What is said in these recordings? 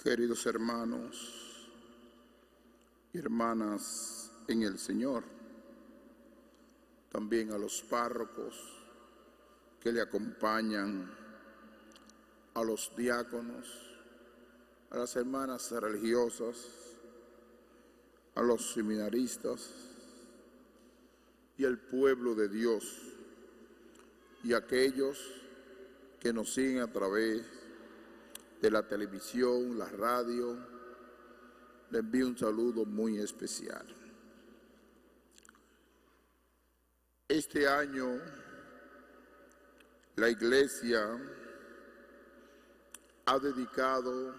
Queridos hermanos y hermanas en el Señor, también a los párrocos que le acompañan, a los diáconos, a las hermanas religiosas, a los seminaristas y al pueblo de Dios y a aquellos que nos siguen a través de la televisión, la radio. Les envío un saludo muy especial. Este año la Iglesia ha dedicado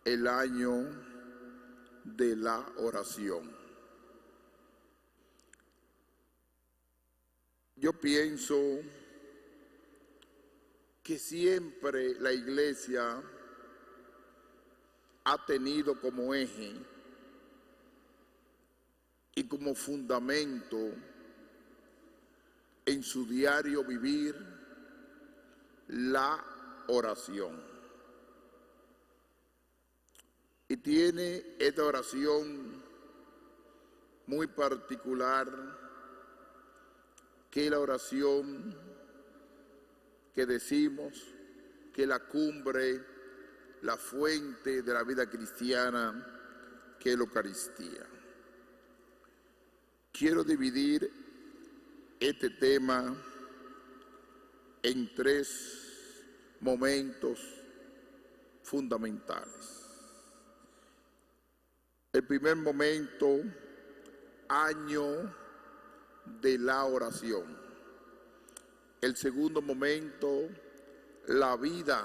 el año de la oración. Yo pienso que siempre la Iglesia ha tenido como eje y como fundamento en su diario vivir la oración. Y tiene esta oración muy particular, que es la oración que decimos que la cumbre, la fuente de la vida cristiana, que es la Eucaristía. Quiero dividir este tema en tres momentos fundamentales. El primer momento, año de la oración. El segundo momento, la vida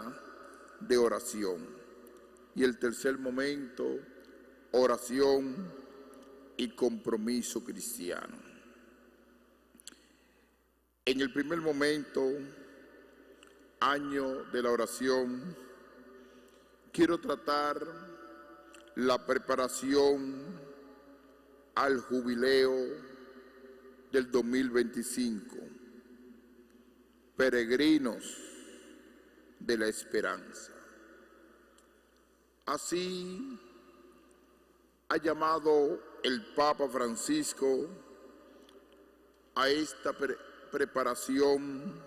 de oración. Y el tercer momento, oración y compromiso cristiano. En el primer momento, año de la oración, quiero tratar la preparación al jubileo del 2025. Peregrinos de la esperanza. Así ha llamado el Papa Francisco a esta preparación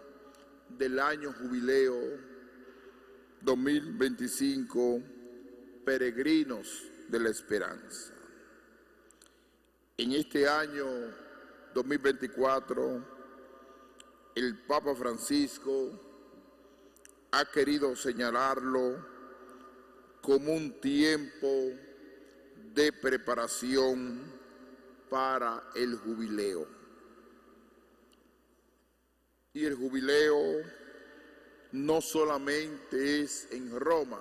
del año jubileo 2025, peregrinos de la esperanza. En este año 2024, el Papa Francisco ha querido señalarlo como un tiempo de preparación para el jubileo. Y el jubileo no solamente es en Roma,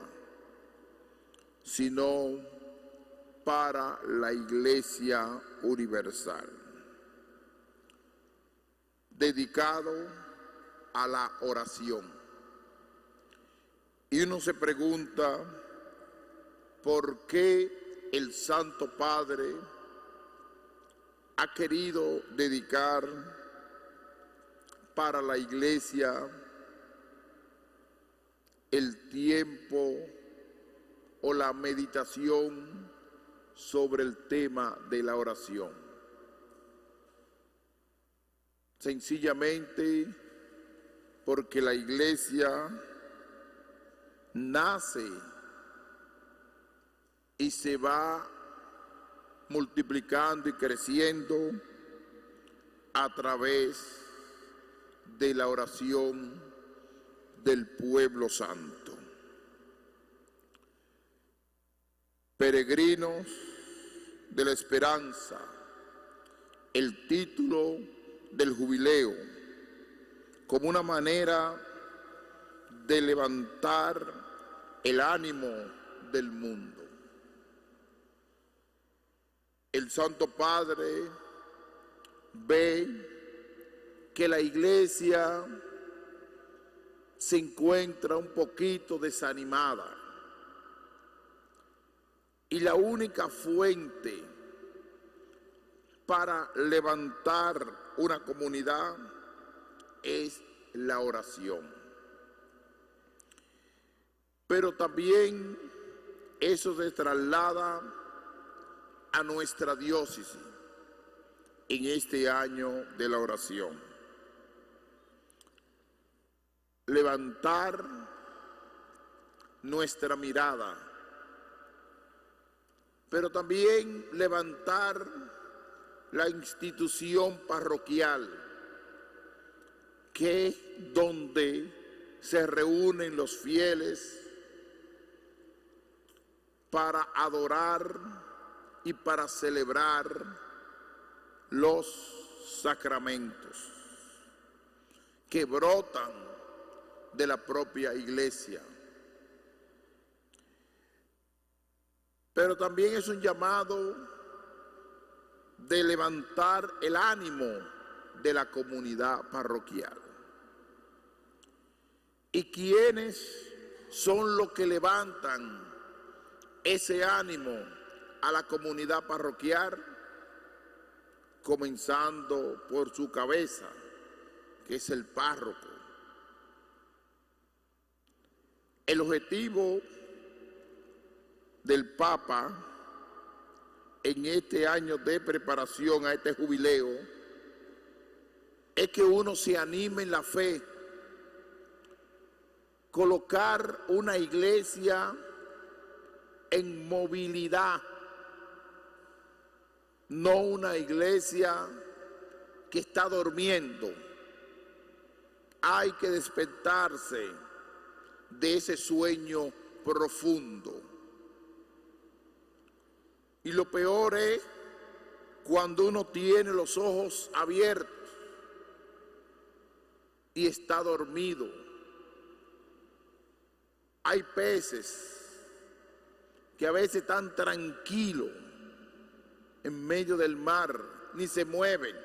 sino para la Iglesia universal, dedicado a la oración. Y uno se pregunta, ¿por qué el Santo Padre ha querido dedicar para la Iglesia el tiempo o la meditación sobre el tema de la oración? Sencillamente porque la Iglesia nace y se va multiplicando y creciendo a través de la oración del pueblo santo. Peregrinos de la esperanza, el título del jubileo, como una manera de levantar el ánimo del mundo. El Santo Padre ve que la Iglesia se encuentra un poquito desanimada y la única fuente para levantar una comunidad es la oración. pero también eso se traslada a nuestra diócesis en este año de la oración. Levantar nuestra mirada, pero también levantar la institución parroquial, que es donde se reúnen los fieles para adorar y para celebrar los sacramentos que brotan de la propia iglesia. Pero también es un llamado de levantar el ánimo de la comunidad parroquial. ¿Y quiénes son los que levantan ese ánimo a la comunidad parroquial? Comenzando por su cabeza, que es el párroco. El objetivo del Papa en este año de preparación a este jubileo es que uno se anime en la fe, colocar una iglesia en movilidad, no una iglesia que está durmiendo. Hay que despertarse de ese sueño profundo. Y lo peor es cuando uno tiene los ojos abiertos y está dormido. Hay peces que a veces están tranquilos en medio del mar, ni se mueven,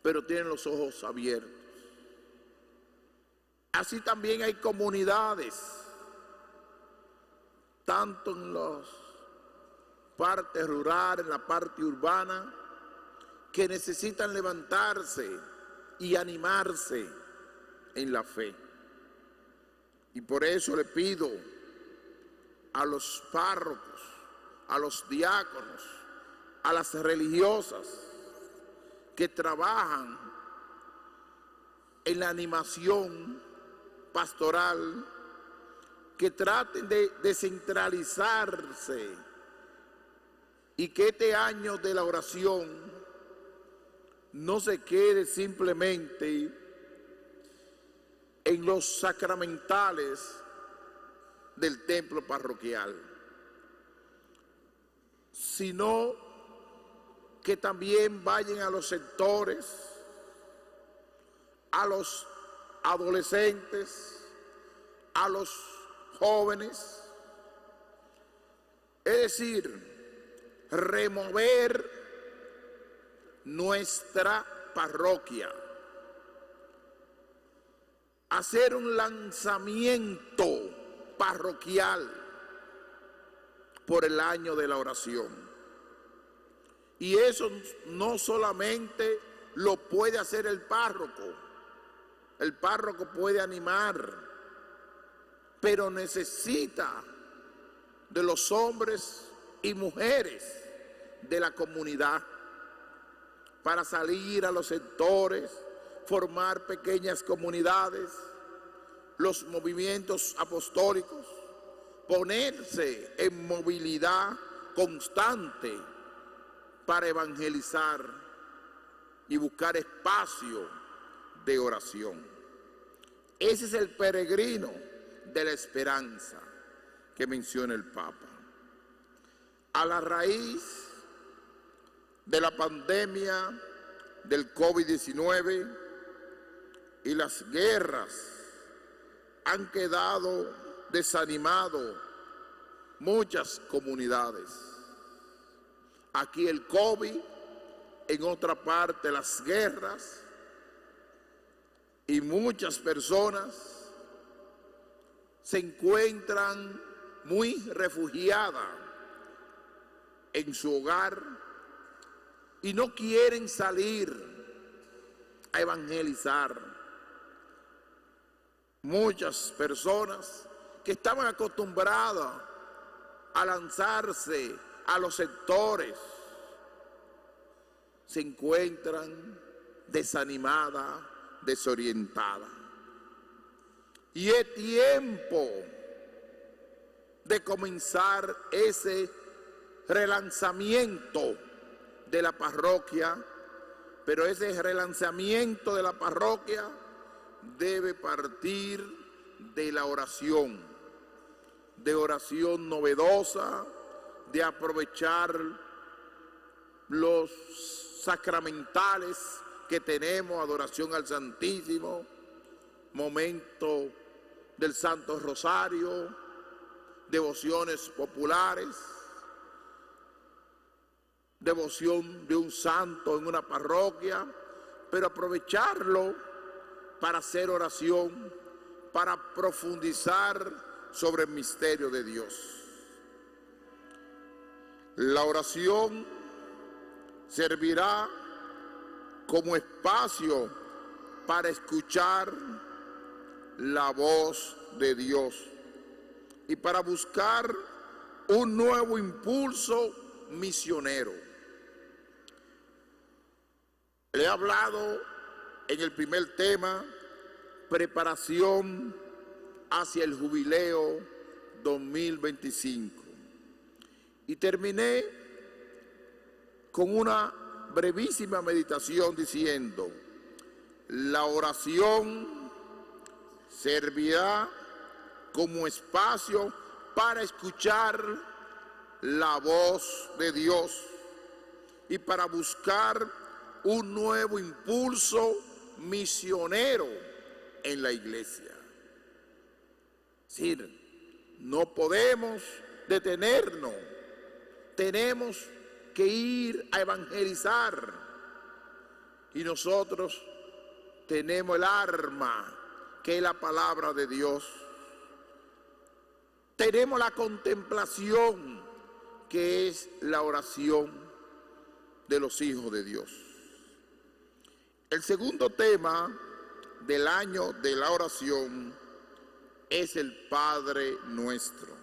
pero tienen los ojos abiertos. Así también hay comunidades, tanto en las partes rurales, en la parte urbana, que necesitan levantarse y animarse en la fe. Y por eso le pido a los párrocos, a los diáconos, a las religiosas que trabajan en la animación pastoral, que traten de descentralizarse y que este año de la oración no se quede simplemente en los sacramentales del templo parroquial, sino que también vayan a los sectores, a los adolescentes, a los jóvenes, es decir, remover nuestra parroquia, hacer un lanzamiento parroquial por el año de la oración. Y eso no solamente lo puede hacer el párroco puede animar, pero necesita de los hombres y mujeres de la comunidad para salir a los sectores, formar pequeñas comunidades, los movimientos apostólicos, ponerse en movilidad constante para evangelizar y buscar espacio de oración. Ese es el peregrino de la esperanza que menciona el Papa. A la raíz de la pandemia del COVID-19 y las guerras han quedado desanimados muchas comunidades. Aquí el COVID, en otra parte las guerras, y muchas personas se encuentran muy refugiadas en su hogar y no quieren salir a evangelizar. muchas personas que estaban acostumbradas a lanzarse a los sectores se encuentran desanimadas, desorientadas. Y es tiempo de comenzar ese relanzamiento de la parroquia, pero ese relanzamiento de la parroquia debe partir de la oración, de oración novedosa, de aprovechar los sacramentales que tenemos, adoración al Santísimo, momento del Santo Rosario, devociones populares, devoción de un santo en una parroquia, pero aprovecharlo para hacer oración, para profundizar sobre el misterio de Dios. La oración servirá como espacio para escuchar la voz de Dios y para buscar un nuevo impulso misionero. Le he hablado en el primer tema, preparación hacia el jubileo 2025. Y terminé con una brevísima meditación diciendo: la oración servirá como espacio para escuchar la voz de Dios y para buscar un nuevo impulso misionero en la iglesia. Es decir, no podemos detenernos, tenemos que ir a evangelizar y nosotros tenemos el arma que es la palabra de Dios. Tenemos la contemplación que es la oración de los hijos de Dios. El segundo tema del año de la oración es el Padre Nuestro.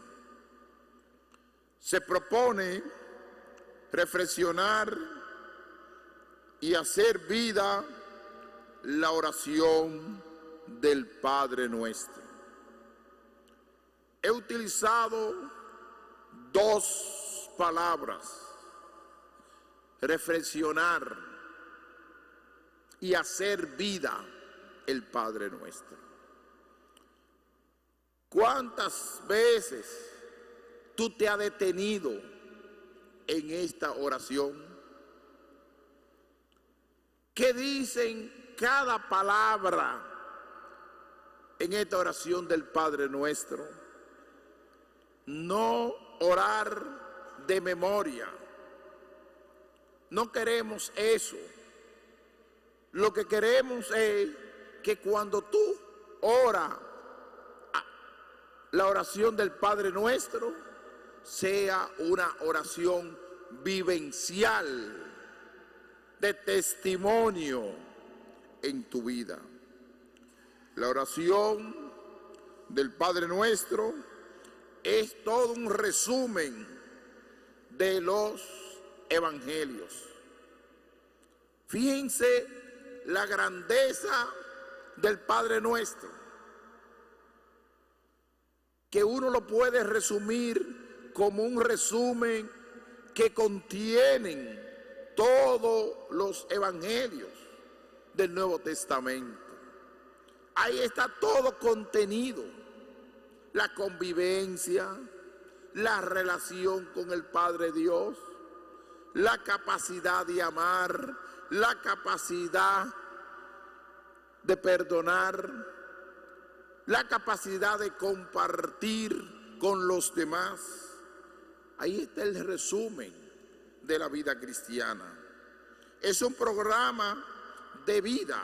Se propone reflexionar y hacer vida la oración del Padre Nuestro. He utilizado dos palabras: reflexionar y hacer vida el Padre Nuestro. ¿Cuántas veces tú te has detenido en esta oración? ¿Qué dicen cada palabra en esta oración del Padre Nuestro? No orar de memoria. No queremos eso. Lo que queremos es que cuando tú oras la oración del Padre Nuestro, sea una oración vivencial, de testimonio en tu vida. La oración del Padre Nuestro es todo un resumen de los evangelios. Fíjense la grandeza del Padre Nuestro, que uno lo puede resumir como un resumen que contienen todos los evangelios del Nuevo Testamento. Ahí está todo contenido: la convivencia, la relación con el Padre Dios, la capacidad de amar, la capacidad de perdonar, la capacidad de compartir con los demás. Ahí está el resumen de la vida cristiana. Es un programa de vida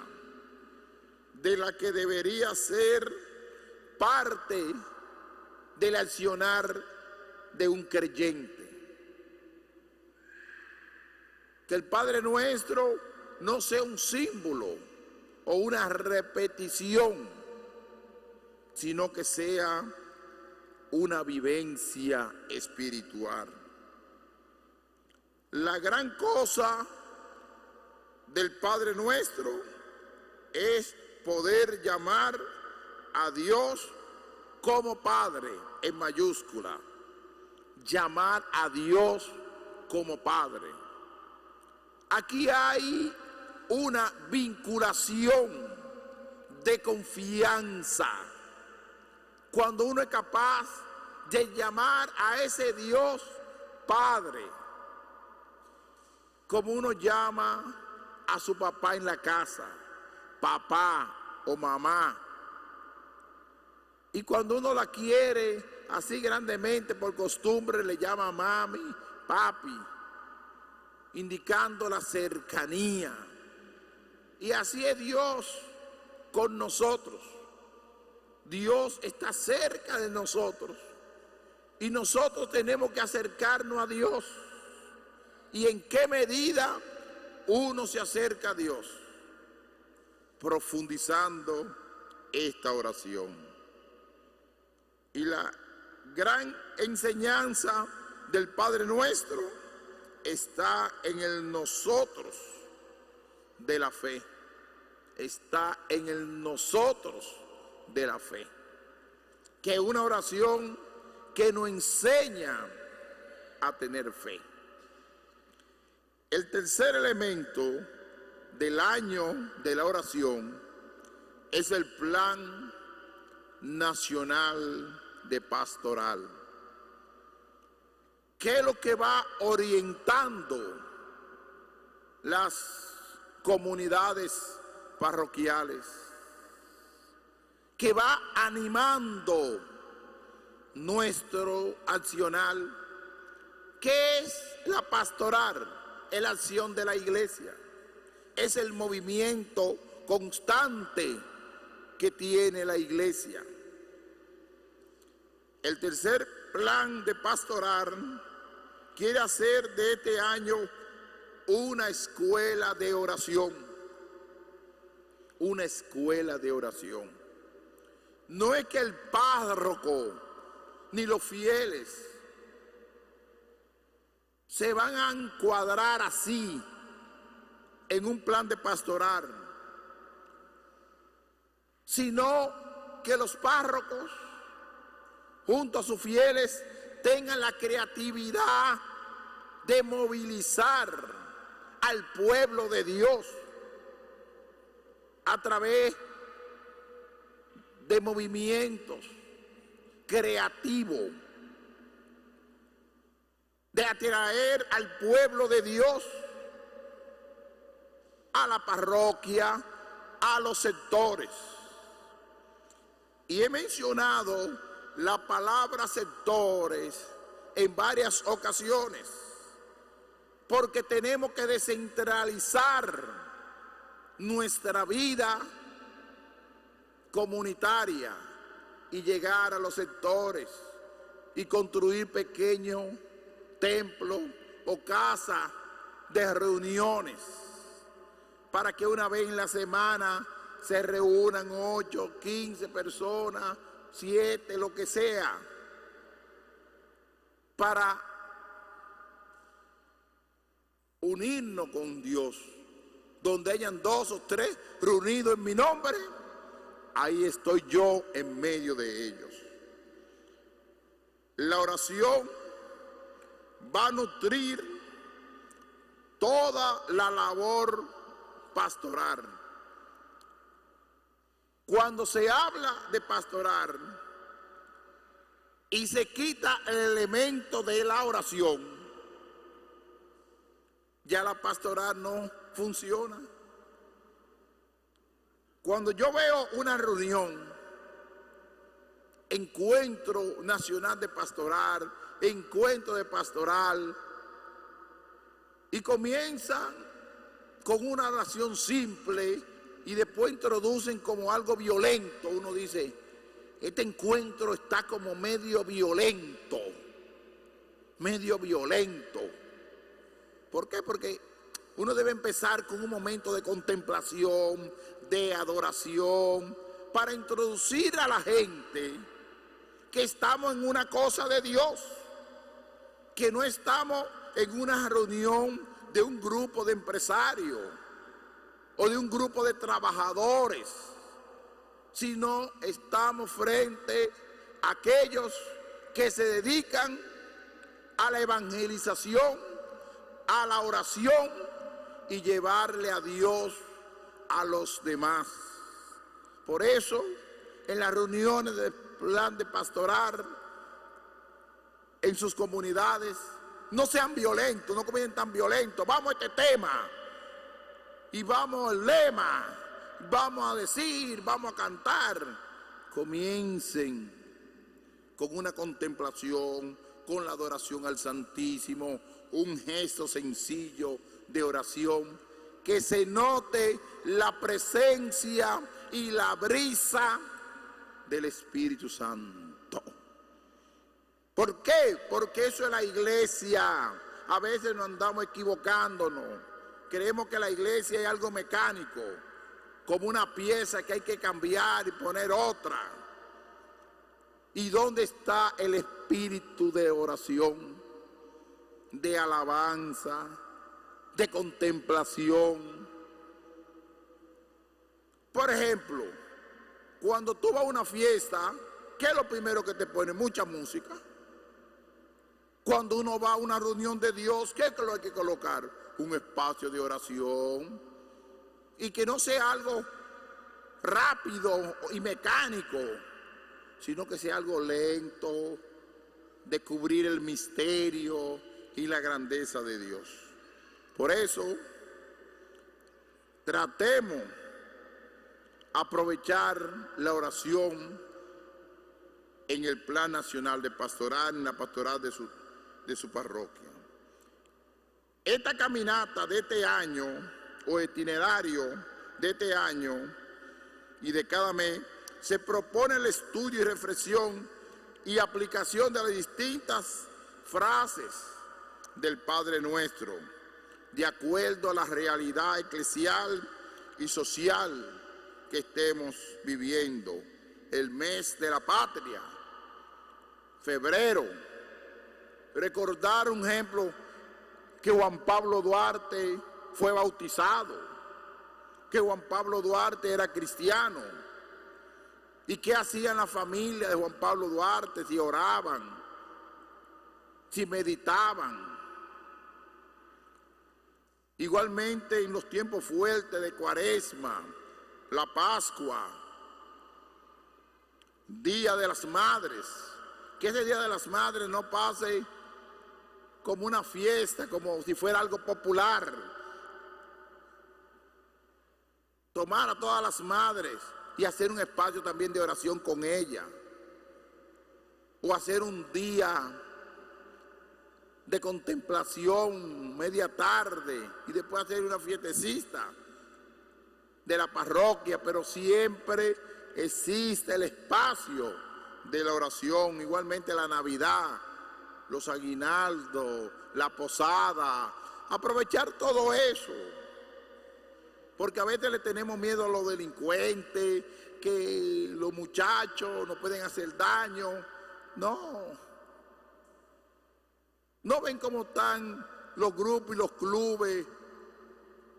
de la que debería ser parte del accionar de un creyente. Que el Padre Nuestro no sea un símbolo o una repetición sino que sea una vivencia espiritual. La gran cosa del Padre Nuestro es poder llamar a Dios como Padre en mayúscula. Llamar a Dios como Padre. Aquí hay una vinculación de confianza. Cuando uno es capaz de llamar a ese Dios Padre, como uno llama a su papá en la casa, papá o mamá. Y cuando uno la quiere así grandemente por costumbre, le llama mami, papi, indicando la cercanía. Y así es Dios con nosotros. Dios está cerca de nosotros y nosotros tenemos que acercarnos a Dios. ¿Y en qué medida uno se acerca a Dios? Profundizando esta oración. Y la gran enseñanza del Padre Nuestro está en el nosotros de la fe. Está en el nosotros de la fe. Que es una oración que nos enseña a tener fe. El tercer elemento del año de la oración es el Plan Nacional de Pastoral. ¿Qué es lo que va orientando las comunidades parroquiales? Que va animando nuestro accionar. ¿Qué es la pastoral? Es la acción de la iglesia. Es el movimiento constante que tiene la iglesia. El tercer plan de pastoral quiere hacer de este año una escuela de oración. Una escuela de oración. No es que el párroco ni los fieles se van a encuadrar así en un plan de pastoral, sino que los párrocos junto a sus fieles tengan la creatividad de movilizar al pueblo de Dios a través de movimientos creativos, de atraer al pueblo de Dios a la parroquia, a los sectores. Y he mencionado la palabra sectores en varias ocasiones, porque tenemos que descentralizar nuestra vida comunitaria y llegar a los sectores y construir pequeños templos o casas de reuniones para que una vez en la semana se reúnan 8, 15 personas, 7, lo que sea, para unirnos con Dios. Donde hayan 2 o 3 reunidos en mi nombre, ahí estoy yo en medio de ellos. La oración va a nutrir toda la labor pastoral. Cuando se habla de pastoral y se quita el elemento de la oración, ya la pastoral no funciona. Cuando yo veo una reunión, encuentro nacional de pastoral, encuentro de pastoral, y comienzan con una oración simple y después introducen como algo violento, uno dice, este encuentro está como medio violento. ¿Por qué? Porque uno debe empezar con un momento de contemplación, de adoración, para introducir a la gente que estamos en una cosa de Dios, que no estamos en una reunión de un grupo de empresarios o de un grupo de trabajadores, sino estamos frente a aquellos que se dedican a la evangelización, a la oración y llevarle a Dios a los demás. Por eso, en las reuniones del plan de pastoral, en sus comunidades, no sean violentos, no comiencen tan violentos. Vamos a este tema y vamos al lema, vamos a decir, vamos a cantar. Comiencen con una contemplación, con la adoración al Santísimo, un gesto sencillo de oración, que se note la presencia y la brisa del Espíritu Santo. ¿Por qué? Porque eso es la iglesia. A veces nos andamos equivocándonos. Creemos que la iglesia es algo mecánico, como una pieza que hay que cambiar y poner otra. ¿Y dónde está el espíritu de oración, de alabanza, de contemplación? Por ejemplo, cuando tú vas a una fiesta, ¿qué es lo primero que te pone? Mucha música. Cuando uno va a una reunión de Dios, ¿qué es lo que hay que colocar? Un espacio de oración. Y que no sea algo rápido y mecánico, sino que sea algo lento, descubrir el misterio y la grandeza de Dios. Por eso, tratemos aprovechar la oración en el plan nacional de pastoral, en la pastoral de su parroquia. Esta caminata de este año, o itinerario de este año y de cada mes, se propone el estudio y reflexión y aplicación de las distintas frases del Padre Nuestro, de acuerdo a la realidad eclesial y social que estemos viviendo. El mes de la patria, febrero, recordar un ejemplo, que Juan Pablo Duarte fue bautizado, que Juan Pablo Duarte era cristiano. ¿Y qué hacían la familia de Juan Pablo Duarte? Si oraban, si meditaban. Igualmente en los tiempos fuertes de Cuaresma, la Pascua, Día de las Madres, que ese Día de las Madres no pase como una fiesta, como si fuera algo popular. Tomar a todas las madres y hacer un espacio también de oración con ellas, o hacer un día de contemplación media tarde y después hacer una fiestecita de la parroquia, pero siempre existe el espacio de la oración. Igualmente la Navidad, los aguinaldos, la posada, aprovechar todo eso, porque a veces le tenemos miedo a los delincuentes, que los muchachos no pueden hacer daño. No ven cómo están los grupos y los clubes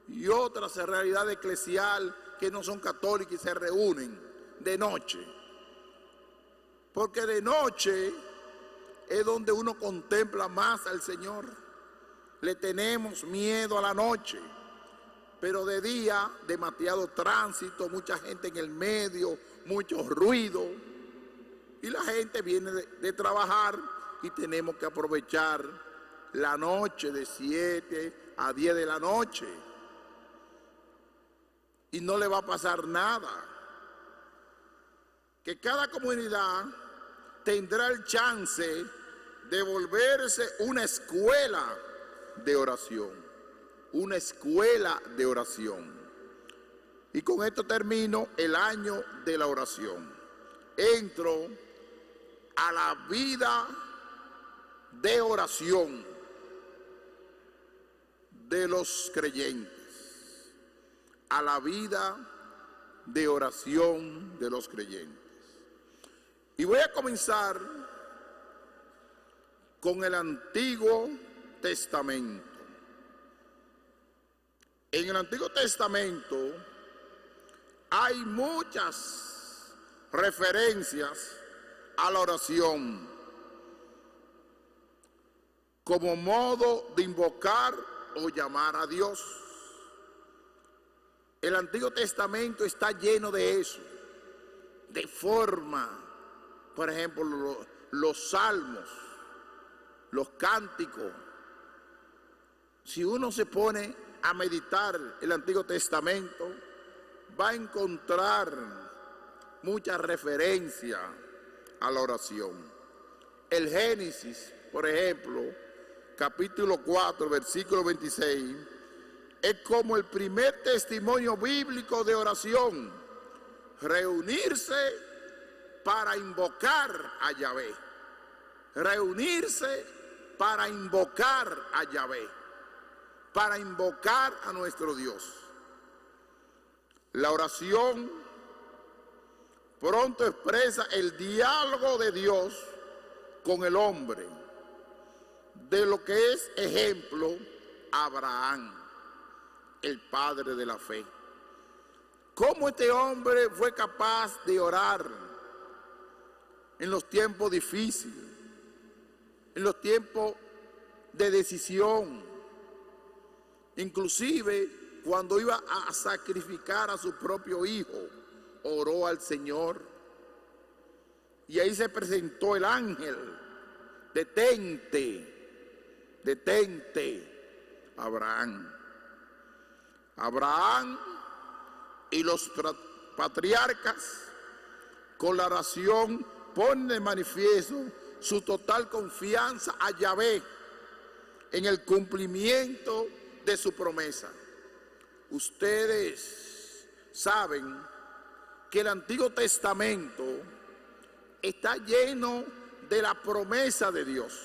y otras realidades eclesiales que no son católicas y se reúnen de noche, porque de noche es donde uno contempla más al Señor. Le tenemos miedo a la noche, pero de día, demasiado tránsito, mucha gente en el medio, mucho ruido, y la gente viene de trabajar y tenemos que aprovechar la noche de 7 a 10 de la noche. Y no le va a pasar nada. Que cada comunidad tendrá el chance de volverse una escuela de oración, una escuela de oración. Y con esto termino el año de la oración. Entro a la vida de oración de los creyentes, a la vida de oración de los creyentes. Y voy a comenzar con el Antiguo Testamento. En el Antiguo Testamento hay muchas referencias a la oración como modo de invocar o llamar a Dios. El Antiguo Testamento está lleno de eso, de forma, por ejemplo, los salmos, los cánticos. Si uno se pone a meditar el Antiguo Testamento, va a encontrar mucha referencia a la oración. El Génesis, por ejemplo, capítulo 4, versículo 26, es como el primer testimonio bíblico de oración: reunirse para invocar a Yahvé. Reunirse para invocar a Yahvé, para invocar a nuestro Dios. La oración pronto expresa el diálogo de Dios con el hombre, de lo que es ejemplo Abraham, el padre de la fe. ¿Cómo este hombre fue capaz de orar en los tiempos difíciles, en los tiempos de decisión? Inclusive cuando iba a sacrificar a su propio hijo, oró al Señor. Y ahí se presentó el ángel: detente, detente, Abraham. Abraham y los patriarcas con la oración ponen de manifiesto su total confianza a Yahvé en el cumplimiento de su promesa. Ustedes saben que el Antiguo Testamento está lleno de la promesa de Dios.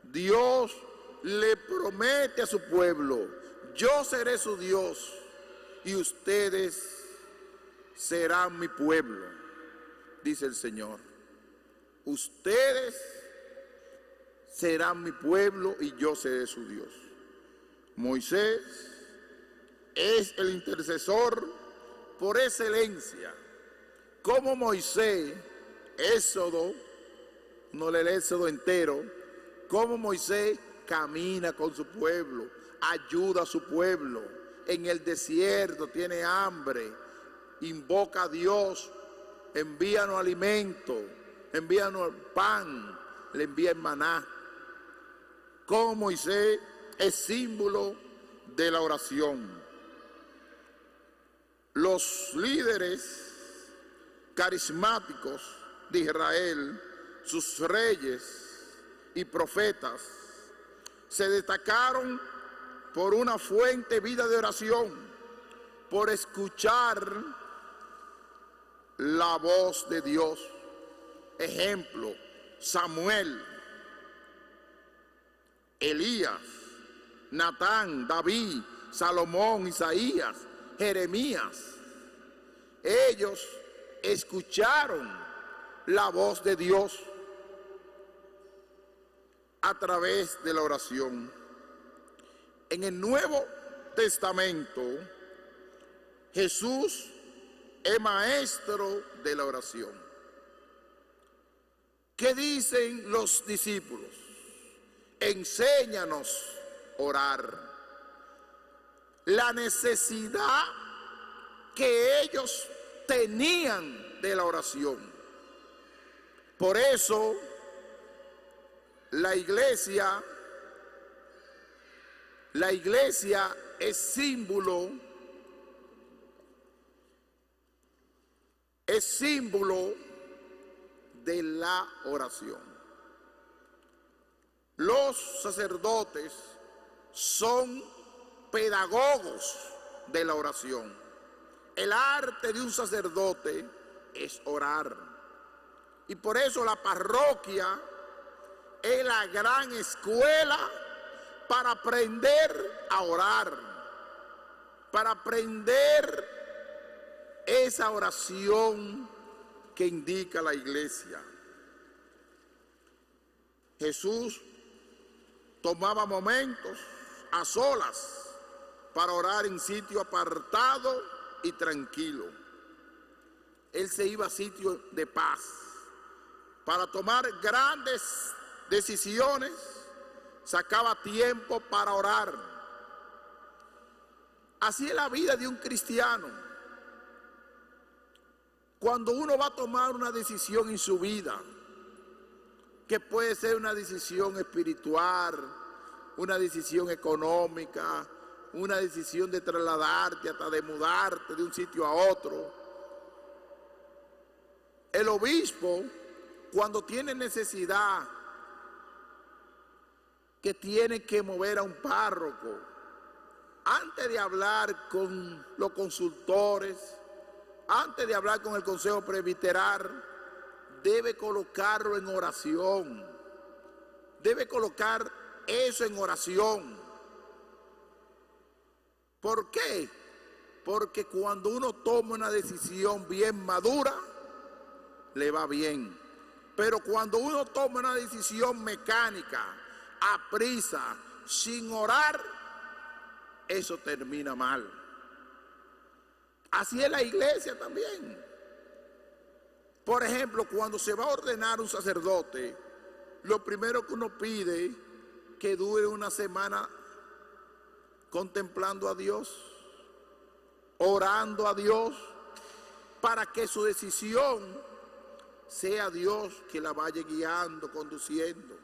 Dios le promete a su pueblo: yo seré su Dios y ustedes serán mi pueblo, dice el Señor. Ustedes serán mi pueblo y yo seré su Dios. Moisés es el intercesor por excelencia. Como Moisés, Éxodo, no lee el Éxodo entero, como Moisés camina con su pueblo, ayuda a su pueblo. En el desierto tiene hambre, invoca a Dios: envíanos alimento, envíanos pan, le envía el maná. Como Moisés es símbolo de la oración. Los líderes carismáticos de Israel, sus reyes y profetas, se destacaron por una fuente vida de oración, por escuchar la voz de Dios. Ejemplo: Samuel, Elías, Natán, David, Salomón, Isaías, Jeremías. Ellos escucharon la voz de Dios a través de la oración. En el Nuevo Testamento, Jesús es maestro de la oración. ¿Qué dicen los discípulos? Enséñanos a orar. La necesidad que ellos tenían de la oración. Por eso la iglesia es símbolo de la oración. Los sacerdotes son pedagogos de la oración. El arte de un sacerdote es orar. Y por eso la parroquia es la gran escuela para aprender a orar, para aprender esa oración que indica la iglesia. Jesús tomaba momentos a solas para orar en sitio apartado y tranquilo. Él se iba a sitio de paz para tomar grandes decisiones, sacaba tiempo para orar. Así es la vida de un cristiano. Cuando uno va a tomar una decisión en su vida, que puede ser una decisión espiritual, una decisión económica, una decisión de trasladarte, hasta de mudarte de un sitio a otro. El obispo, cuando tiene necesidad, que tiene que mover a un párroco, antes de hablar con los consultores, antes de hablar con el consejo presbiteral, debe colocarlo en oración. Debe colocar eso en oración. ¿Por qué? Porque cuando uno toma una decisión bien madura, le va bien. Pero cuando uno toma una decisión mecánica, a prisa, sin orar, eso termina mal. Así es la iglesia también. Por ejemplo, cuando se va a ordenar un sacerdote, lo primero que uno pide que dure una semana contemplando a Dios, orando a Dios, para que su decisión sea Dios que la vaya guiando, conduciendo.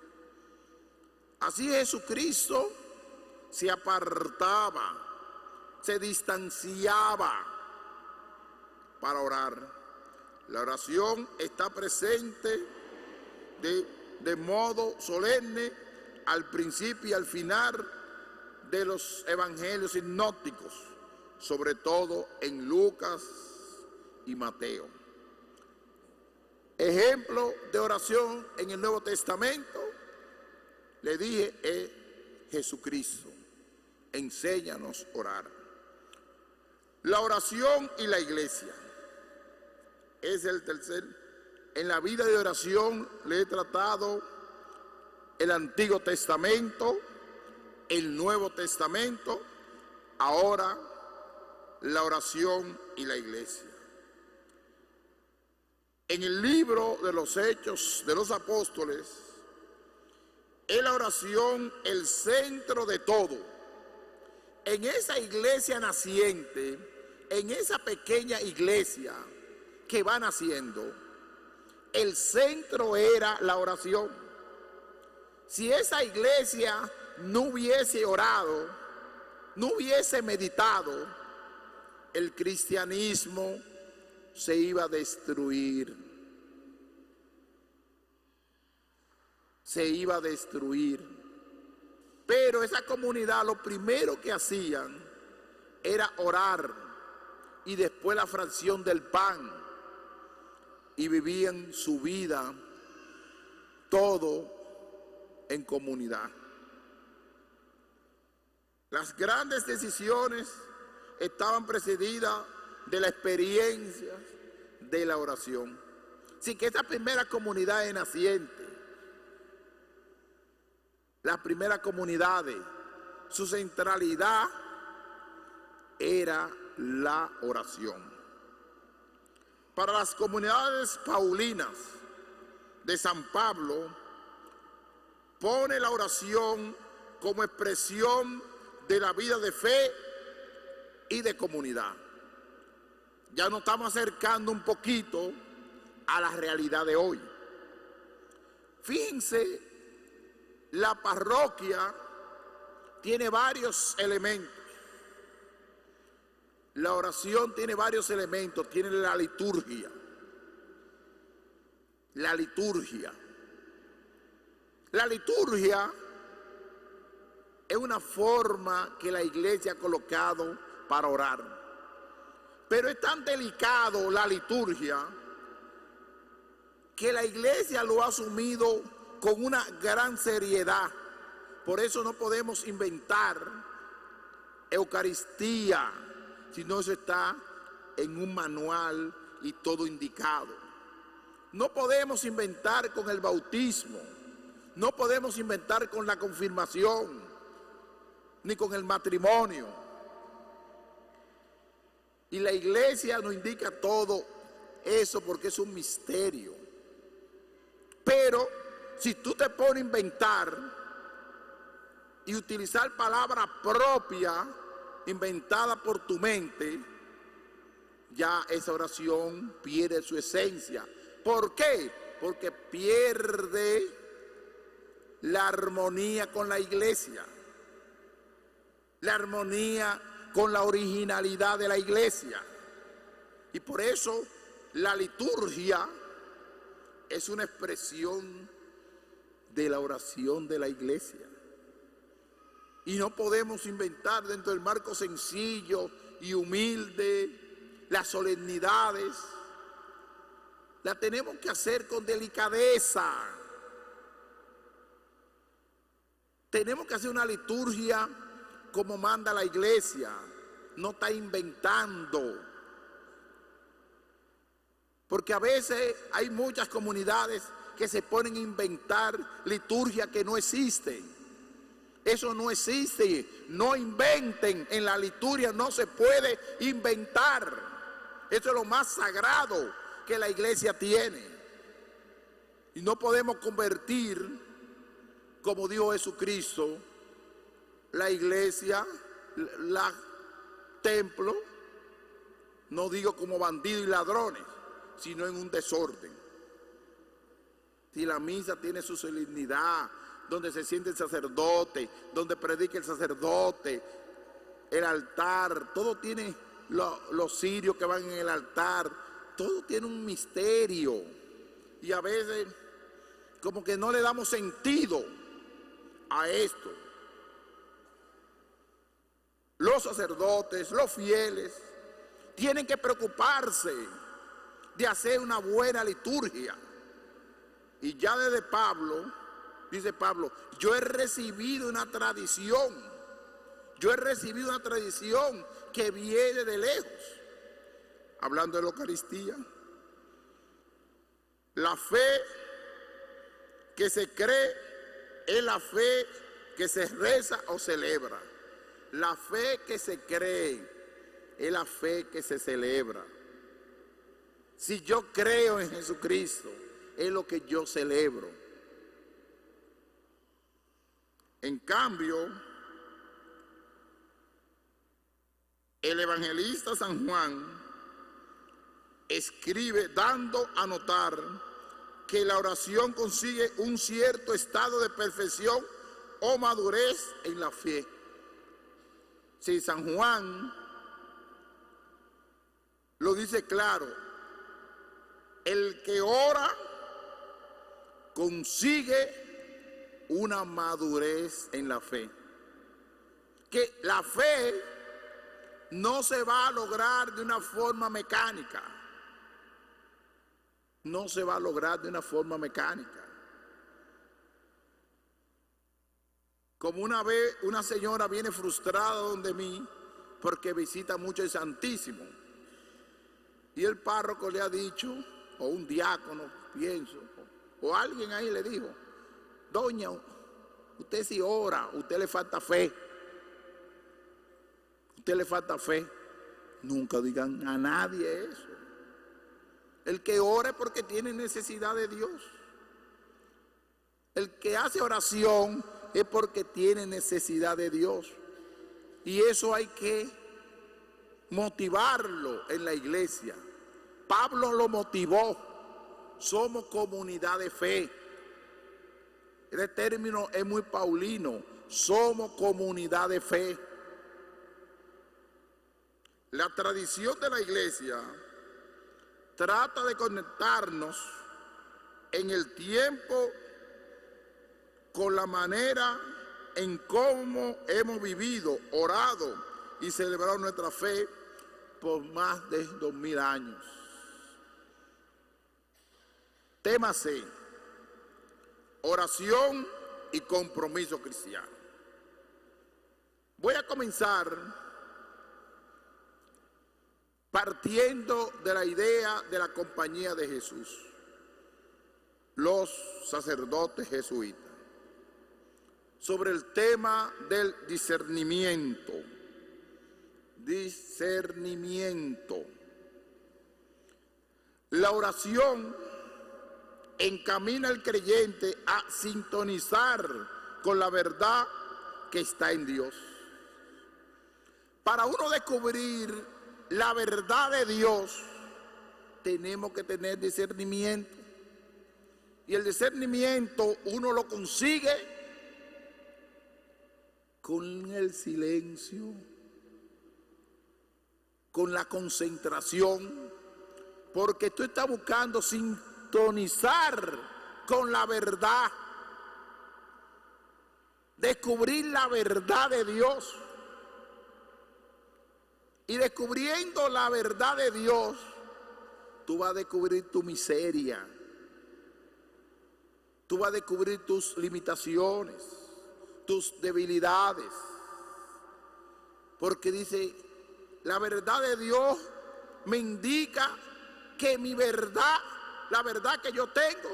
Así Jesucristo se apartaba, se distanciaba para orar. La oración está presente de modo solemne al principio y al final de los evangelios sinópticos, sobre todo en Lucas y Mateo. Ejemplo de oración en el Nuevo Testamento, le dije, es Jesucristo. Enséñanos a orar. La oración y la iglesia es el tercer. En la vida de oración le he tratado el Antiguo Testamento, el Nuevo Testamento, ahora la oración y la iglesia. En el libro de los Hechos de los Apóstoles, es la oración el centro de todo. En esa iglesia naciente, en esa pequeña iglesia que va naciendo, el centro era la oración. Si esa iglesia no hubiese orado, no hubiese meditado, el cristianismo se iba a destruir. Se iba a destruir. Pero esa comunidad lo primero que hacían era orar y después la fracción del pan, y vivían su vida todo en comunidad. Las grandes decisiones estaban precedidas de la experiencia de la oración. Así que esta primera comunidad es naciente. Las primeras comunidades, su centralidad era la oración. Para las comunidades paulinas de San Pablo, pone la oración como expresión de la vida de fe y de comunidad. Ya nos estamos acercando un poquito a la realidad de hoy. Fíjense, la parroquia tiene varios elementos. La oración tiene varios elementos. Tiene la liturgia. La liturgia. La liturgia es una forma que la iglesia ha colocado para orar. Pero es tan delicado la liturgia que la iglesia lo ha asumido con una gran seriedad. Por eso no podemos inventar Eucaristía, sino eso está en un manual y todo indicado. No podemos inventar con el bautismo, no podemos inventar con la confirmación, ni con el matrimonio. Y la iglesia nos indica todo eso porque es un misterio. Pero si tú te pones a inventar y utilizar palabra propia, inventada por tu mente, ya esa oración pierde su esencia. ¿Por qué? Porque pierde la armonía con la iglesia, la armonía con la originalidad de la iglesia. Y por eso la liturgia es una expresión de la oración de la iglesia. Y no podemos inventar dentro del marco sencillo y humilde las solemnidades. La tenemos que hacer con delicadeza. Tenemos que hacer una liturgia como manda la iglesia. No está inventando. Porque a veces hay muchas comunidades que se ponen a inventar liturgia que no existe. Eso no existe. No inventen. En la liturgia no se puede inventar. Eso es lo más sagrado que la iglesia tiene. Y no podemos convertir, como dijo Jesucristo, la iglesia, la templo, no digo como bandidos y ladrones, sino en un desorden. Si la misa tiene su solemnidad, donde se siente el sacerdote, donde predica el sacerdote, el altar, todo tiene los cirios que van en el altar, todo tiene un misterio. Y a veces como que no le damos sentido a esto. Los sacerdotes, los fieles, tienen que preocuparse de hacer una buena liturgia. Y ya desde Pablo, dice Pablo, yo he recibido una tradición. Yo he recibido una tradición que viene de lejos. Hablando de la Eucaristía, la fe que se cree es la fe que se reza o celebra. La fe que se cree es la fe que se celebra. Si yo creo en Jesucristo, es lo que yo celebro. En cambio, el evangelista San Juan escribe dando a notar que la oración consigue un cierto estado de perfección o madurez en la fe. Si San Juan lo dice claro, el que ora consigue una madurez en la fe. Que la fe no se va a lograr de una forma mecánica. No se va a lograr de una forma mecánica. Como una vez una señora viene frustrada donde mí porque visita mucho el Santísimo. Y el párroco le ha dicho, o un diácono, pienso, o alguien ahí le dijo, doña, usted sí ora, usted le falta fe. Usted le falta fe. Nunca digan a nadie eso. El que ora es porque tiene necesidad de Dios. El que hace oración es porque tiene necesidad de Dios. Y eso hay que motivarlo en la iglesia. Pablo lo motivó. Somos comunidad de fe. Este término es muy paulino. Somos comunidad de fe. La tradición de la iglesia trata de conectarnos en el tiempo con la manera en cómo hemos vivido, orado y celebrado nuestra fe por más de 2000 años. Tema C: oración y compromiso cristiano. Voy a comenzar partiendo de la idea de la compañía de Jesús, los sacerdotes jesuitas, sobre el tema del discernimiento. Discernimiento. La oración encamina al creyente a sintonizar con la verdad que está en Dios. Para uno descubrir la verdad de Dios, tenemos que tener discernimiento. Y el discernimiento uno lo consigue con el silencio, con la concentración, porque tú estás buscando sintonizar con la verdad, descubrir la verdad de Dios. Y descubriendo la verdad de Dios, tú vas a descubrir tu miseria, tú vas a descubrir tus limitaciones, tus debilidades, porque dice, la verdad de Dios me indica que mi verdad, la verdad que yo tengo,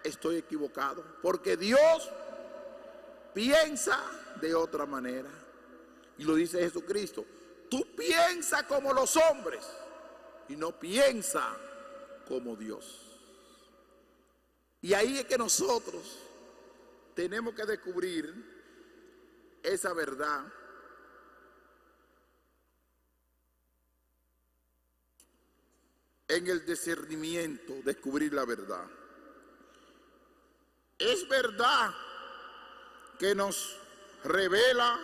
estoy equivocado, porque Dios piensa de otra manera. Y lo dice Jesucristo, tú piensas como los hombres y no piensas como Dios. Y ahí es que nosotros tenemos que descubrir esa verdad. En el discernimiento, descubrir la verdad. Es verdad que nos revela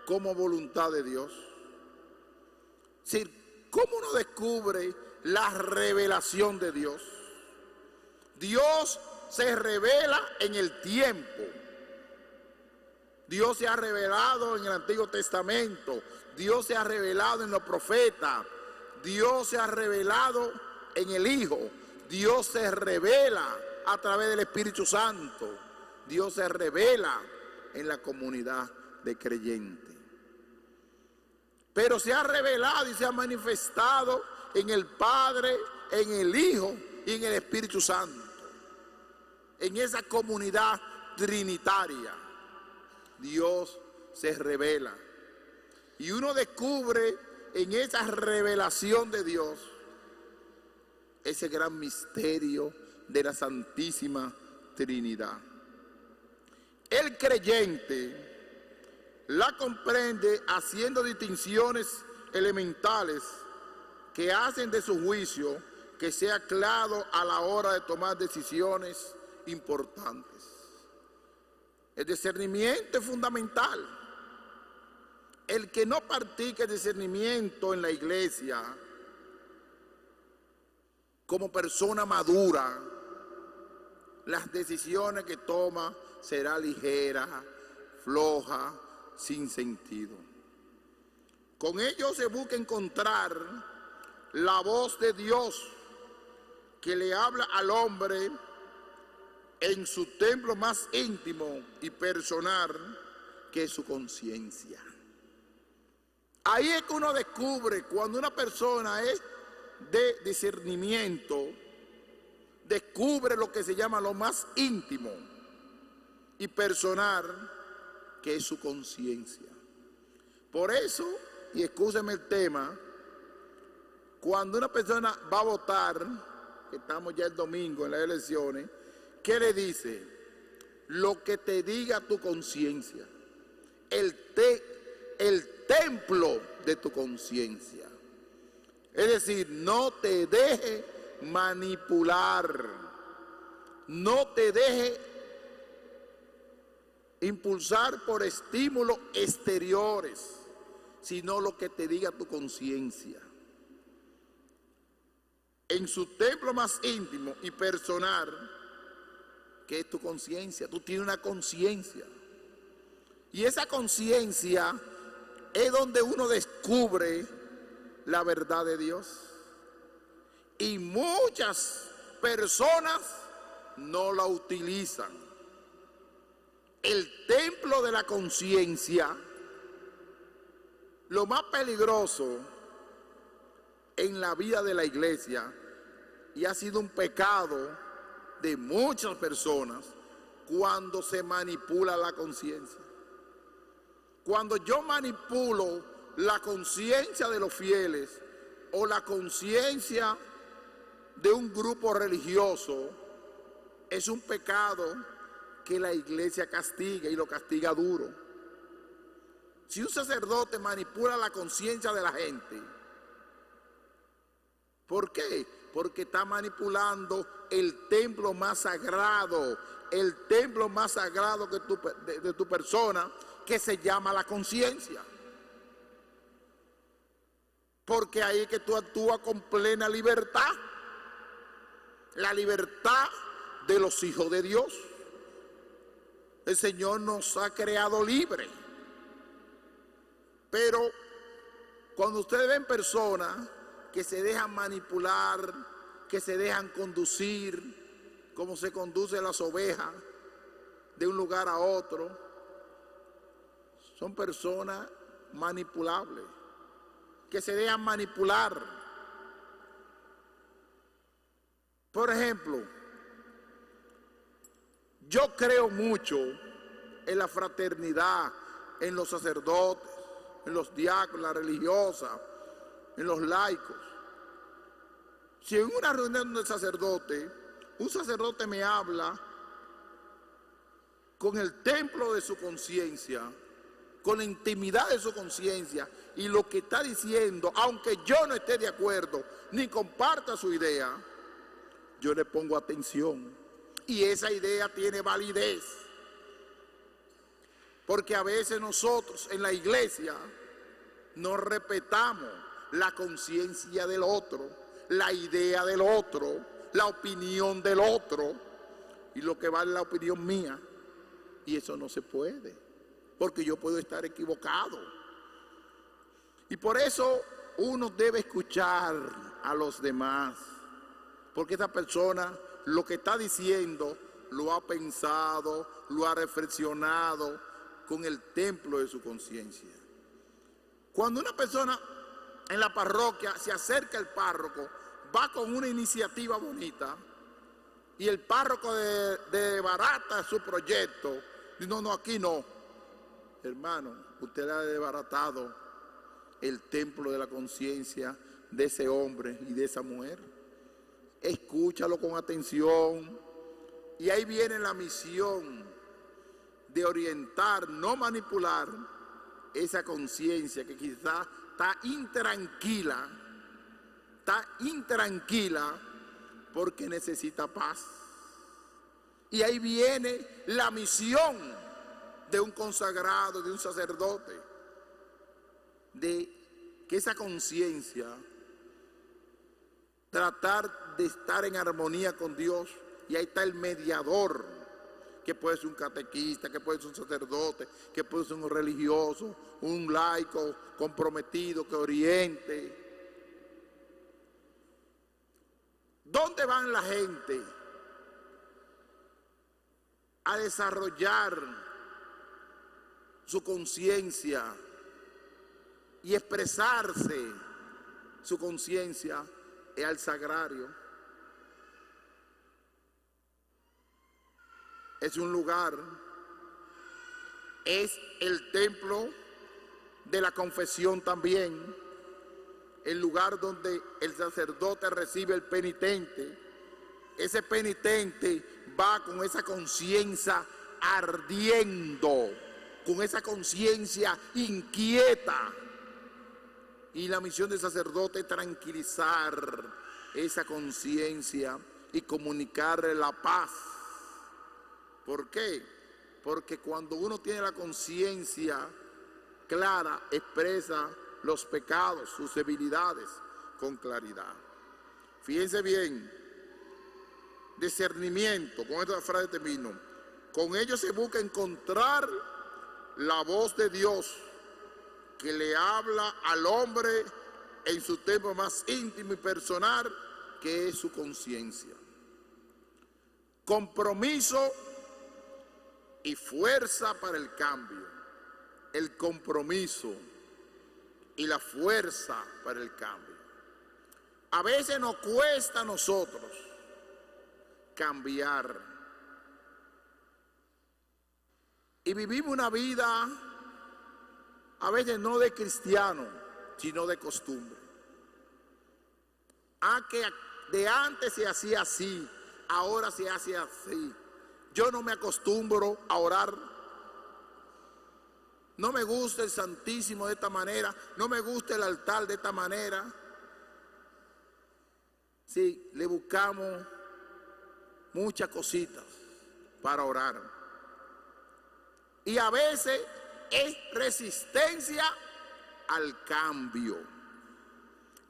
como voluntad de Dios. Es decir, ¿cómo uno descubre la revelación de Dios? Dios se revela en el tiempo. Dios se ha revelado en el Antiguo Testamento. Dios se ha revelado en los profetas. Dios se ha revelado en el Hijo. Dios se revela a través del Espíritu Santo. Dios se revela en la comunidad de creyentes. Pero se ha revelado y se ha manifestado en el Padre, en el Hijo y en el Espíritu Santo. En esa comunidad trinitaria, Dios se revela. Y uno descubre en esa revelación de Dios ese gran misterio de la Santísima Trinidad. El creyente la comprende haciendo distinciones elementales que hacen de su juicio que sea claro a la hora de tomar decisiones importantes. El discernimiento es fundamental. El que no practique discernimiento en la iglesia como persona madura, las decisiones que toma será ligera, floja, sin sentido. Con ello se busca encontrar la voz de Dios que le habla al hombre en su templo más íntimo y personal, que es su conciencia. Ahí es que uno descubre cuando una persona es de discernimiento, descubre lo que se llama lo más íntimo y personal, que es su conciencia. Por eso, y excúsenme el tema, cuando una persona va a votar, que estamos ya el domingo en las elecciones, ¿qué le dice? Lo que te diga tu conciencia, el templo de tu conciencia. Es decir, no te deje manipular, no te deje impulsar por estímulos exteriores, sino lo que te diga tu conciencia. En su templo más íntimo y personal, que es tu conciencia. Tú tienes una conciencia. Y esa conciencia es donde uno descubre la verdad de Dios. Y muchas personas no la utilizan. El templo de la conciencia, lo más peligroso en la vida de la iglesia y ha sido un pecado de muchas personas cuando se manipula la conciencia. Cuando yo manipulo la conciencia de los fieles o la conciencia de un grupo religioso, es un pecado que la iglesia castiga y lo castiga duro. Si un sacerdote manipula la conciencia de la gente, ¿por qué? Porque está manipulando el templo más sagrado, el templo más sagrado de tu persona, que se llama la conciencia. Porque ahí es que tú actúas con plena libertad, la libertad de los hijos de Dios. El Señor nos ha creado libres. Pero cuando ustedes ven personas que se dejan manipular, que se dejan conducir, como se conducen las ovejas de un lugar a otro, son personas manipulables, que se dejan manipular. Por ejemplo, yo creo mucho en la fraternidad, en los sacerdotes, en los diáconos, la religiosa, en los laicos. Si en una reunión de sacerdote, un sacerdote me habla con el templo de su conciencia, con la intimidad de su conciencia, y lo que está diciendo, aunque yo no esté de acuerdo, ni comparta su idea, yo le pongo atención. Y esa idea tiene validez. Porque a veces nosotros en la iglesia no respetamos la conciencia del otro, la idea del otro, la opinión del otro, y lo que vale la opinión mía. Y eso no se puede, porque yo puedo estar equivocado. Y por eso uno debe escuchar a los demás, porque esta persona lo que está diciendo lo ha pensado, lo ha reflexionado con el templo de su conciencia. Cuando una persona en la parroquia se acerca al párroco, va con una iniciativa bonita y el párroco desbarata su proyecto, dice: no, aquí no. Hermano, usted ha desbaratado el templo de la conciencia de ese hombre y de esa mujer. Escúchalo con atención, y ahí viene la misión de orientar, no manipular esa conciencia que quizás está intranquila porque necesita paz. Y ahí viene la misión de un consagrado, de un sacerdote, de que esa conciencia, tratar de estar en armonía con Dios, y ahí está el mediador, que puede ser un catequista, que puede ser un sacerdote, que puede ser un religioso, un laico comprometido que oriente. ¿Dónde van la gente a desarrollar su conciencia y expresarse su conciencia? Es al sagrario. Es un lugar, es el templo de la confesión también, el lugar donde el sacerdote recibe el penitente. Ese penitente va con esa conciencia ardiendo, con esa conciencia inquieta. Y la misión del sacerdote es tranquilizar esa conciencia y comunicarle la paz. ¿Por qué? Porque cuando uno tiene la conciencia clara, expresa los pecados, sus debilidades con claridad. Fíjense bien, discernimiento, con esta frase termino. Con ello se busca encontrar la voz de Dios que le habla al hombre en su templo más íntimo y personal, que es su conciencia. Compromiso y fuerza para el cambio. El compromiso y la fuerza para el cambio. A veces nos cuesta a nosotros cambiar. Y vivimos una vida a veces no de cristiano, sino de costumbre. Que de antes se hacía así, ahora se hace así. Yo no me acostumbro a orar. No me gusta el Santísimo de esta manera, no me gusta el altar de esta manera. Sí, le buscamos muchas cositas para orar. Y a veces es resistencia al cambio.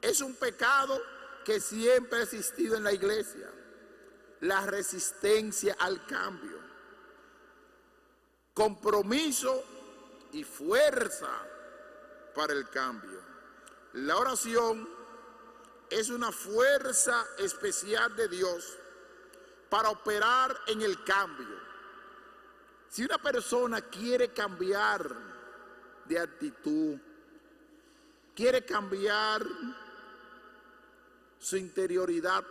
Es un pecado que siempre ha existido en la iglesia, la resistencia al cambio. Compromiso y fuerza para el cambio. La oración es una fuerza especial de Dios para operar en el cambio. Si una persona quiere cambiar de actitud, quiere cambiar su interioridad,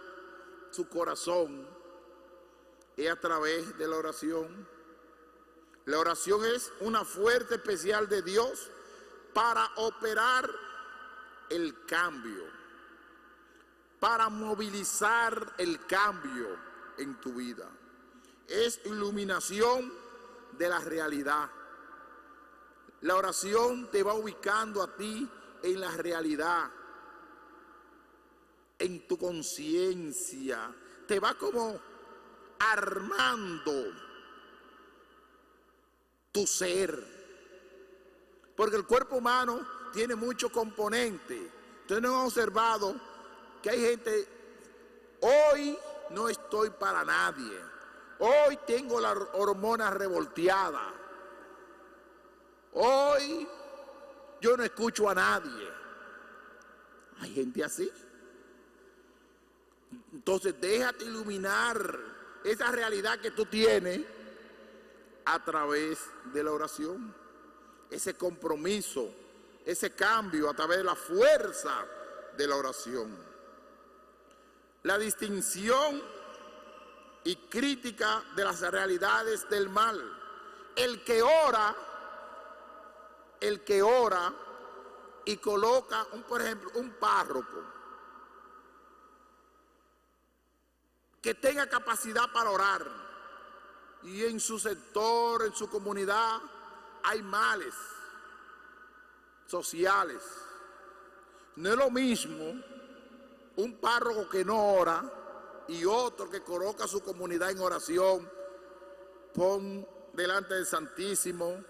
su corazón, es a través de la oración. La oración es una fuerza especial de Dios para operar el cambio, para movilizar el cambio en tu vida. Es iluminación de la realidad. La oración te va ubicando a ti en la realidad, en tu conciencia, te va como armando tu ser, porque el cuerpo humano tiene muchos componentes. Ustedes no han observado que hay gente, hoy no estoy para nadie, hoy tengo la hormona revolteada, hoy yo no escucho a nadie. Hay gente así. Entonces déjate iluminar esa realidad que tú tienes a través de la oración, ese compromiso, ese cambio a través de la fuerza de la oración. La distinción y crítica de las realidades del mal. El que ora y coloca, por ejemplo, un párroco que tenga capacidad para orar, y en su sector, en su comunidad, hay males sociales. No es lo mismo un párroco que no ora y otro que coloca a su comunidad en oración, pon delante del Santísimo.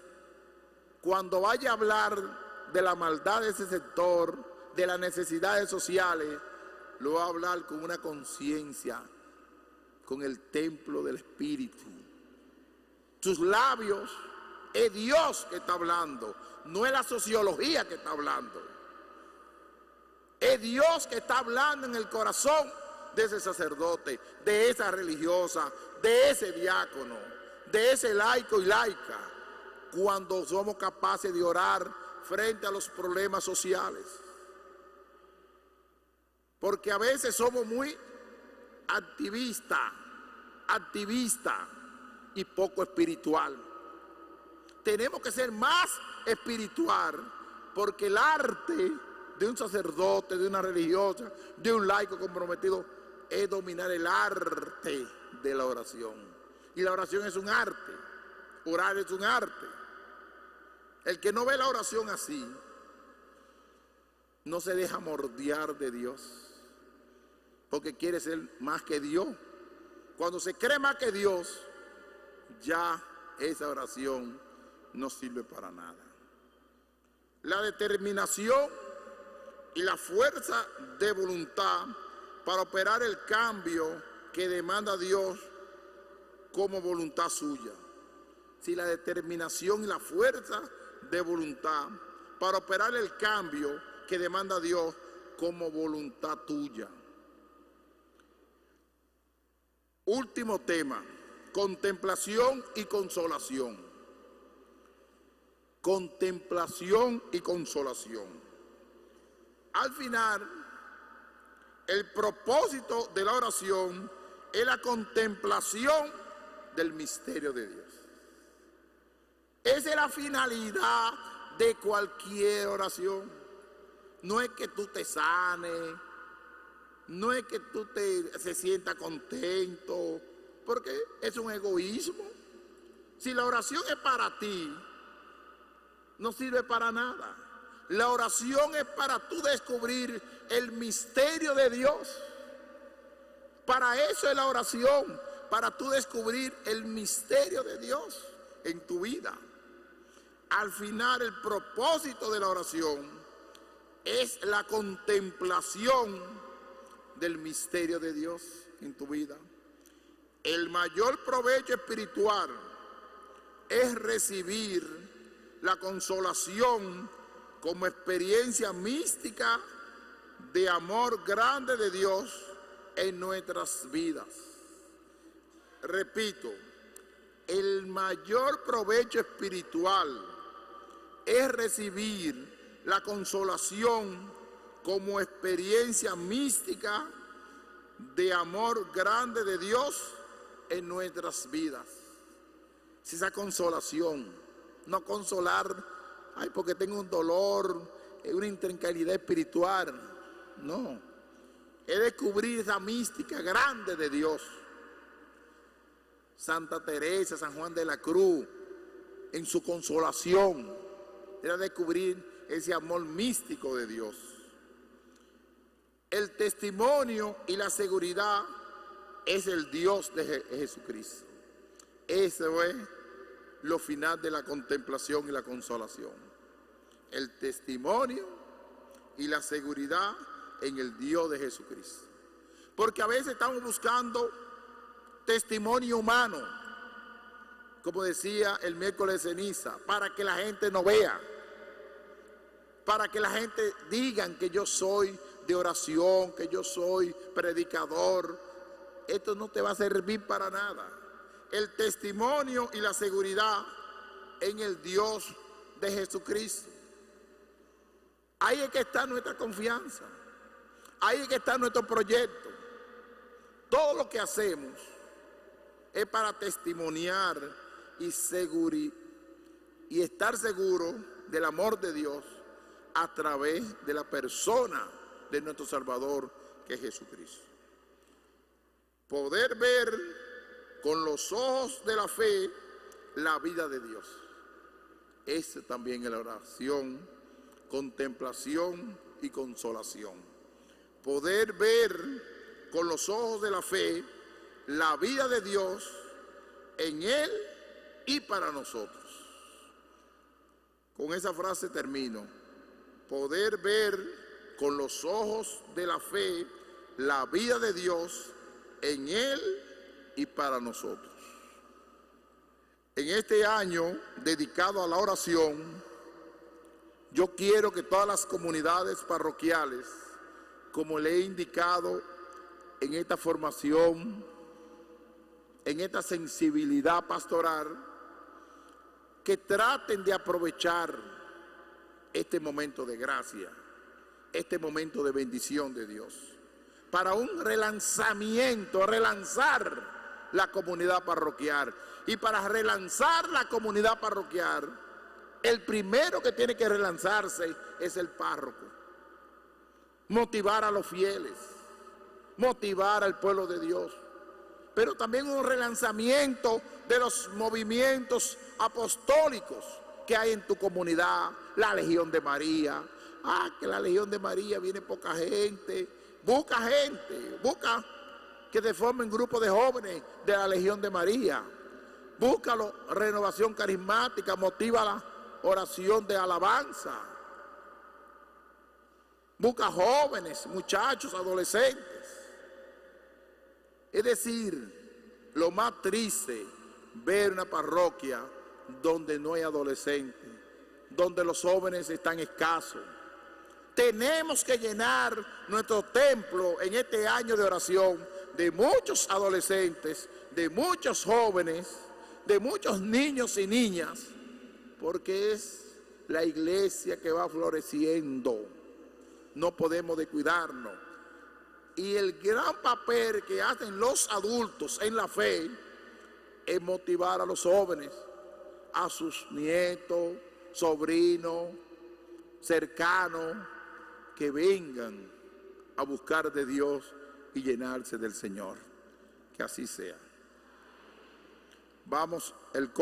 Cuando vaya a hablar de la maldad de ese sector, de las necesidades sociales, lo va a hablar con una conciencia, con el templo del Espíritu. Sus labios es Dios que está hablando, no es la sociología que está hablando. Es Dios que está hablando en el corazón de ese sacerdote, de esa religiosa, de ese diácono, de ese laico y laica, cuando somos capaces de orar frente a los problemas sociales. Porque a veces somos muy activistas y poco espiritual. Tenemos que ser más espiritual, porque el arte de un sacerdote, de una religiosa, de un laico comprometido, es dominar el arte de la oración. Y la oración es un arte, orar es un arte. El que no ve la oración así, no se deja mordiar de Dios, porque quiere ser más que Dios. Cuando se cree más que Dios, ya esa oración no sirve para nada. La determinación y la fuerza de voluntad para operar el cambio que demanda Dios como voluntad suya. Si la determinación y la fuerza de voluntad para operar el cambio que demanda Dios como voluntad tuya. Último tema: contemplación y consolación. Contemplación y consolación. Al final, El propósito de la oración es la contemplación del misterio de Dios. Esa es la finalidad de cualquier oración. No es que tú te sanes, no es que tú se sientas contento, porque es un egoísmo. Si la oración es para ti, no sirve para nada. La oración es para tú descubrir el misterio de Dios. Para eso es la oración, para tú descubrir el misterio de Dios en tu vida. Al final, el propósito de la oración es la contemplación del misterio de Dios en tu vida. El mayor provecho espiritual es recibir la consolación como experiencia mística de amor grande de Dios en nuestras vidas. Repito, el mayor provecho espiritual es recibir la consolación como experiencia mística de amor grande de Dios en nuestras vidas. Es esa consolación, no consolar, ay, porque tengo un dolor, una intranquilidad espiritual. No, es descubrir esa mística grande de Dios. Santa Teresa, San Juan de la Cruz, en su consolación, era descubrir ese amor místico de Dios. El testimonio y la seguridad es el Dios de Jesucristo. Eso es lo final de la contemplación y la consolación. El testimonio y la seguridad en el Dios de Jesucristo. Porque a veces estamos buscando testimonio humano, como decía el miércoles de ceniza, para que la gente no vea, para que la gente digan que yo soy de oración, que yo soy predicador. Esto no te va a servir para nada. El testimonio y la seguridad en el Dios de Jesucristo. Ahí es que está nuestra confianza. Ahí es que está nuestro proyecto. Todo lo que hacemos es para testimoniar y estar seguro del amor de Dios a través de la persona de nuestro Salvador, que es Jesucristo. Poder ver con los ojos de la fe la vida de Dios. Ese también es la oración, contemplación y consolación. Poder ver con los ojos de la fe la vida de Dios en Él y para nosotros. Con esa frase termino. Poder ver con los ojos de la fe la vida de Dios en Él y para nosotros. En este año dedicado a la oración, yo quiero que todas las comunidades parroquiales, como le he indicado en esta formación, en esta sensibilidad pastoral, que traten de aprovechar este momento de gracia, este momento de bendición de Dios, para un relanzamiento, relanzar la comunidad parroquial. Y para relanzar la comunidad parroquial, el primero que tiene que relanzarse es el párroco. Motivar a los fieles, motivar al pueblo de Dios, pero también un relanzamiento de los movimientos apostólicos que hay en tu comunidad. La Legión de María, que la Legión de María viene poca gente, busca que se formen grupos de jóvenes de la Legión de María, búscalo, renovación carismática, motiva la oración de alabanza, busca jóvenes, muchachos, adolescentes. Es decir, lo más triste, ver una parroquia donde no hay adolescentes, donde los jóvenes están escasos. Tenemos que llenar nuestro templo en este año de oración de muchos adolescentes, de muchos jóvenes, de muchos niños y niñas, porque es la iglesia que va floreciendo. No podemos descuidarnos. Y el gran papel que hacen los adultos en la fe es motivar a los jóvenes, a sus nietos, sobrinos, cercanos, que vengan a buscar de Dios y llenarse del Señor. Que así sea. Vamos, el